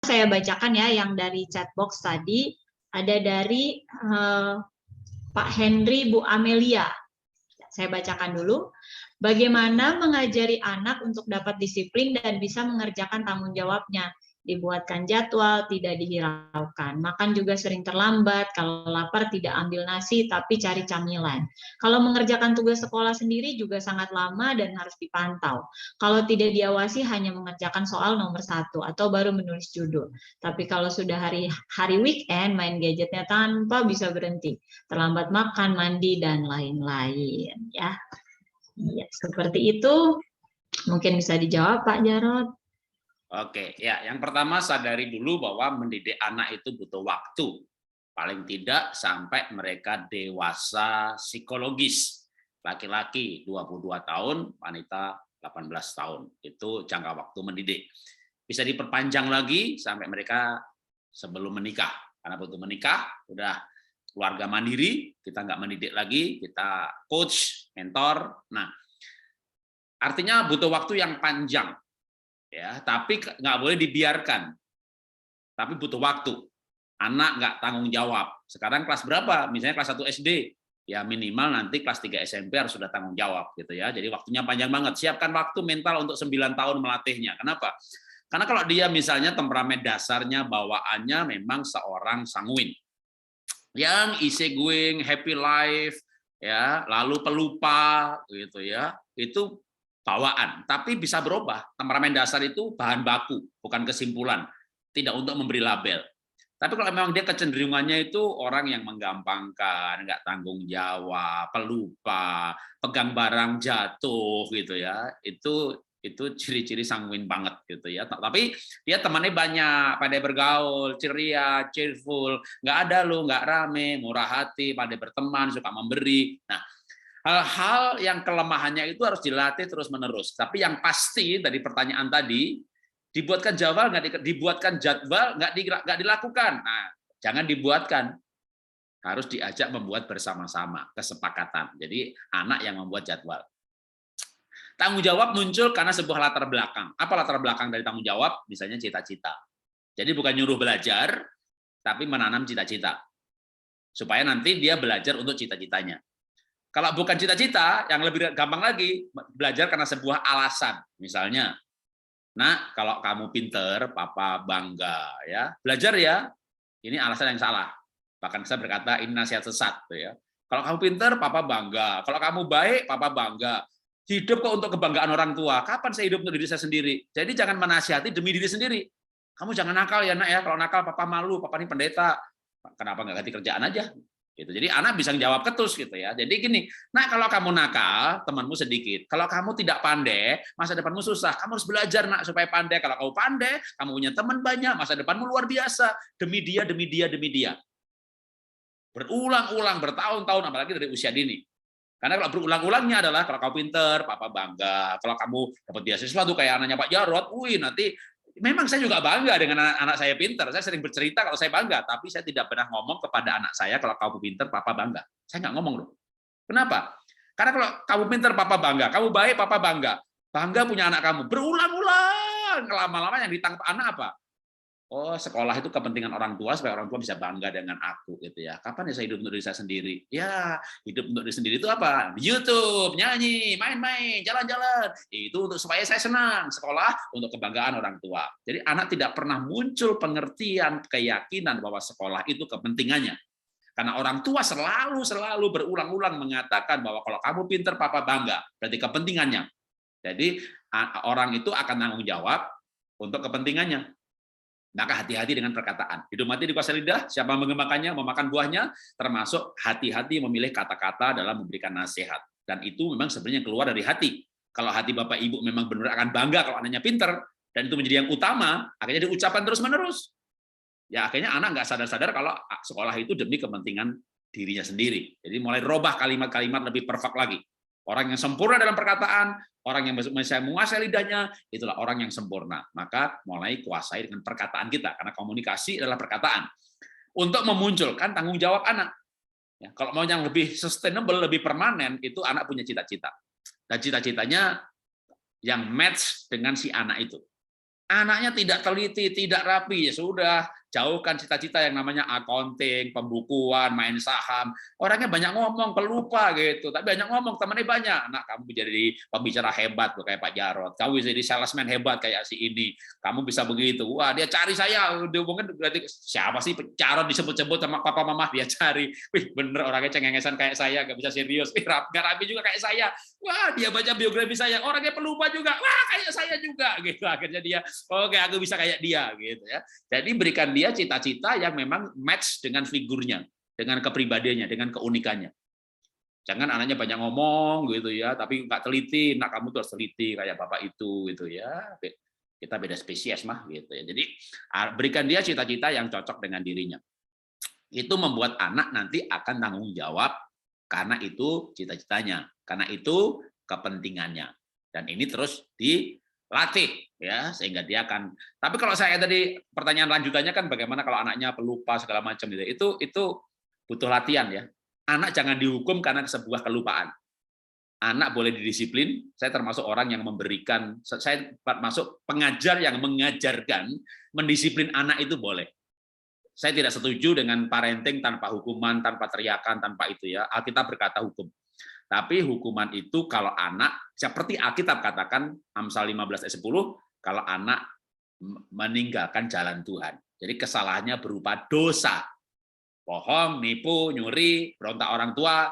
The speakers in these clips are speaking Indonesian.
saya bacakan ya yang dari chat box tadi. Ada dari Pak Henry, Bu Amelia. Saya bacakan dulu. Bagaimana mengajari anak untuk dapat disiplin dan bisa mengerjakan tanggung jawabnya? Dibuatkan jadwal, tidak dihiraukan. Makan juga sering terlambat, kalau lapar tidak ambil nasi, tapi cari camilan. Kalau mengerjakan tugas sekolah sendiri juga sangat lama dan harus dipantau. Kalau tidak diawasi hanya mengerjakan soal nomor 1 atau baru menulis judul. Tapi kalau sudah hari weekend, main gadgetnya tanpa bisa berhenti. Terlambat makan, mandi, dan lain-lain. Ya, seperti itu. Mungkin bisa dijawab Pak Jarod. Oke, ya, yang pertama sadari dulu bahwa mendidik anak itu butuh waktu. Paling tidak sampai mereka dewasa psikologis. Laki-laki 22 tahun, wanita 18 tahun. Itu jangka waktu mendidik. Bisa diperpanjang lagi sampai mereka sebelum menikah. Karena begitu menikah, udah keluarga mandiri, kita nggak mendidik lagi, kita coach, mentor. Nah, artinya butuh waktu yang panjang. Ya, tapi nggak boleh dibiarkan. Tapi butuh waktu. Anak nggak tanggung jawab. Sekarang kelas berapa? Misalnya kelas 1 SD. Ya minimal nanti kelas 3 SMP harus sudah tanggung jawab gitu ya. Jadi waktunya panjang banget. Siapkan waktu mental untuk 9 tahun melatihnya. Kenapa? Karena kalau dia misalnya temperamen dasarnya bawaannya memang seorang sanguin. Yang easy going, happy life, ya, lalu pelupa gitu ya. Itu bawaan, tapi bisa berubah. Temperamen dasar itu bahan baku, bukan kesimpulan. Tidak untuk memberi label. Tapi kalau memang dia kecenderungannya itu orang yang menggampangkan, nggak tanggung jawab, pelupa, pegang barang jatuh gitu ya, itu ciri-ciri sanguin banget gitu ya. Tapi dia temannya banyak, pandai bergaul, ceria, cheerful, nggak ada lu, nggak rame, murah hati, pandai berteman, suka memberi. Nah, hal-hal yang kelemahannya itu harus dilatih terus-menerus. Tapi yang pasti dari pertanyaan tadi, dibuatkan jadwal nggak dilakukan. Nah, jangan dibuatkan. Harus diajak membuat bersama-sama, kesepakatan. Jadi anak yang membuat jadwal. Tanggung jawab muncul karena sebuah latar belakang. Apa latar belakang dari tanggung jawab? Misalnya cita-cita. Jadi bukan nyuruh belajar, tapi menanam cita-cita. Supaya nanti dia belajar untuk cita-citanya. Kalau bukan cita-cita, yang lebih gampang lagi, belajar karena sebuah alasan. Misalnya, nah kalau kamu pinter, papa bangga. Ya, belajar ya, ini alasan yang salah. Bahkan saya berkata, ini nasihat sesat. Ya. Kalau kamu pinter, papa bangga. Kalau kamu baik, papa bangga. Hidup kok untuk kebanggaan orang tua. Kapan saya hidup untuk diri saya sendiri? Jadi jangan menasihati demi diri sendiri. Kamu jangan nakal ya nak ya, kalau nakal papa malu, papa ini pendeta. Kenapa nggak ganti kerjaan aja? Gitu. Jadi anak bisa jawab ketus gitu ya. Jadi gini, nah kalau kamu nakal, temanmu sedikit. Kalau kamu tidak pandai, masa depanmu susah. Kamu harus belajar nak supaya pandai. Kalau kamu pandai, kamu punya teman banyak, masa depanmu luar biasa. Demi dia, demi dia, demi dia. Berulang-ulang, bertahun-tahun, apalagi dari usia dini. Karena kalau berulang-ulangnya adalah kalau kamu pinter, papa bangga. Kalau kamu dapat beasiswa tuh kayak anaknya Pak Jarod, wih nanti memang saya juga bangga dengan anak saya pinter. Saya sering bercerita kalau saya bangga, tapi saya tidak pernah ngomong kepada anak saya kalau kamu pinter, papa bangga. Saya nggak ngomong loh. Kenapa? Karena kalau kamu pinter, papa bangga. Kamu baik, papa bangga. Bangga punya anak kamu. Berulang-ulang. Lama-lama yang ditangkap anak apa? Oh, sekolah itu kepentingan orang tua supaya orang tua bisa bangga dengan aku gitu ya. Kapan ya saya hidup untuk diri saya sendiri? Ya, hidup untuk diri sendiri itu apa? YouTube, nyanyi, main-main, jalan-jalan. Itu untuk supaya saya senang. Sekolah untuk kebanggaan orang tua. Jadi anak tidak pernah muncul pengertian, keyakinan bahwa sekolah itu kepentingannya. Karena orang tua selalu berulang-ulang mengatakan bahwa kalau kamu pinter, papa bangga. Berarti kepentingannya. Jadi orang itu akan tanggung jawab untuk kepentingannya. Maka hati-hati dengan perkataan. Hidup mati dikuasai lidah, siapa mengemakannya, memakan buahnya, termasuk hati-hati memilih kata-kata dalam memberikan nasihat. Dan itu memang sebenarnya keluar dari hati. Kalau hati Bapak Ibu memang benar akan bangga kalau anaknya pinter, dan itu menjadi yang utama, akhirnya diucapkan terus-menerus. Ya akhirnya anak nggak sadar-sadar kalau sekolah itu demi kepentingan dirinya sendiri. Jadi mulai robah kalimat-kalimat lebih perfect lagi. Orang yang sempurna dalam perkataan, orang yang bisa menguasai lidahnya, itulah orang yang sempurna. Maka mulai kuasai dengan perkataan kita, karena komunikasi adalah perkataan. Untuk memunculkan tanggung jawab anak. Ya, kalau mau yang lebih sustainable, lebih permanen, itu anak punya cita-cita. Dan cita-citanya yang match dengan si anak itu. Anaknya tidak teliti, tidak rapi, ya sudah, jauhkan cita-cita yang namanya accounting, pembukuan, main saham. Orangnya banyak ngomong, pelupa gitu. Tapi banyak ngomong, temannya banyak. Anak kamu bisa jadi pembicara hebat kayak Pak Jarod. Kamu bisa jadi salesman hebat kayak si ini. Kamu bisa begitu. Wah, dia cari saya. Dihubungkan berarti siapa sih Jarod disebut-sebut sama papa mama dia cari. Wih, bener orangnya cengengesan kayak saya, nggak bisa serius. Wih, nggak rapi juga kayak saya. Wah, dia baca biografi saya. Orangnya pelupa juga. Wah, kayak saya juga gitu. Akhirnya dia, oke, aku bisa kayak dia gitu ya. Jadi berikan dia cita-cita yang memang match dengan figurnya, dengan kepribadiannya, dengan keunikannya. Jangan anaknya banyak ngomong gitu ya, tapi nggak teliti. Nah, kamu tuh harus teliti kayak bapak itu gitu ya. Kita beda spesies mah gitu ya. Jadi berikan dia cita-cita yang cocok dengan dirinya. Itu membuat anak nanti akan tanggung jawab karena itu cita-citanya, karena itu kepentingannya. Dan ini terus dilatih ya, sehingga dia akan. Tapi kalau saya tadi pertanyaan lanjutannya kan bagaimana kalau anaknya pelupa segala macam gitu. Itu butuh latihan ya. Anak jangan dihukum karena sebuah kelupaan. Anak boleh didisiplin. Saya termasuk orang yang memberikan, saya termasuk pengajar yang mengajarkan mendisiplin anak itu boleh. Saya tidak setuju dengan parenting tanpa hukuman, tanpa teriakan, tanpa itu ya. Alkitab berkata hukum. Tapi hukuman itu kalau anak, seperti Alkitab katakan, Amsal 15 ayat 10, kalau anak meninggalkan jalan Tuhan. Jadi kesalahannya berupa dosa. Bohong, nipu, nyuri, berontak orang tua.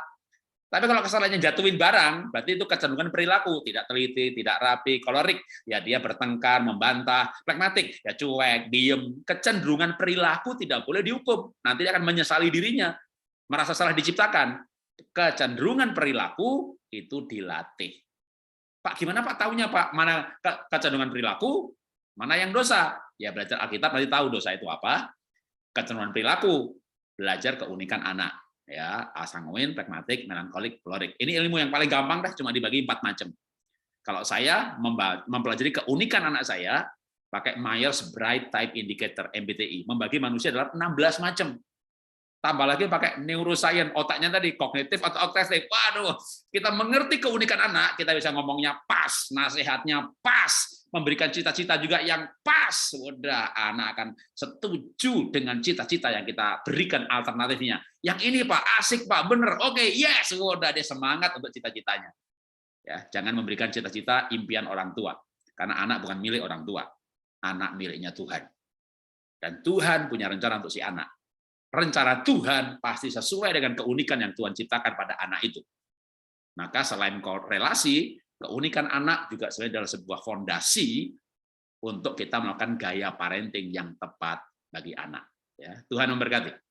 Tapi kalau kesalahannya jatuhin barang, berarti itu kecenderungan perilaku. Tidak teliti, tidak rapi, kolerik, ya dia bertengkar, membantah. Pragmatik, ya cuek, diem. Kecenderungan perilaku tidak boleh dihukum. Nanti dia akan menyesali dirinya. Merasa salah diciptakan. Kecenderungan perilaku itu dilatih. Pak, gimana Pak taunya Pak? Mana kecenderungan perilaku, mana yang dosa? Ya belajar Alkitab nanti tahu dosa itu apa. Kecenderungan perilaku, belajar keunikan anak. Ya, sanguin, pragmatik, melankolik, kolerik. Ini ilmu yang paling gampang dah, cuma dibagi 4 macam. Kalau saya mempelajari keunikan anak saya, pakai Myers-Briggs Type Indicator (MBTI), membagi manusia dalam 16 macam. Tambah lagi pakai neuroscience, otaknya tadi kognitif atau otaktif. Waduh, kita mengerti keunikan anak, kita bisa ngomongnya pas, nasihatnya pas, memberikan cita-cita juga yang pas. Udah, anak akan setuju dengan cita-cita yang kita berikan alternatifnya. Yang ini Pak, asik Pak, bener. Oke, yes, udah dia semangat untuk cita-citanya. Ya, jangan memberikan cita-cita impian orang tua, karena anak bukan milik orang tua, anak miliknya Tuhan. Dan Tuhan punya rencana untuk si anak. Rencana Tuhan pasti sesuai dengan keunikan yang Tuhan ciptakan pada anak itu. Maka selain relasi, keunikan anak juga sebenarnya adalah sebuah fondasi untuk kita melakukan gaya parenting yang tepat bagi anak. Ya, Tuhan memberkati.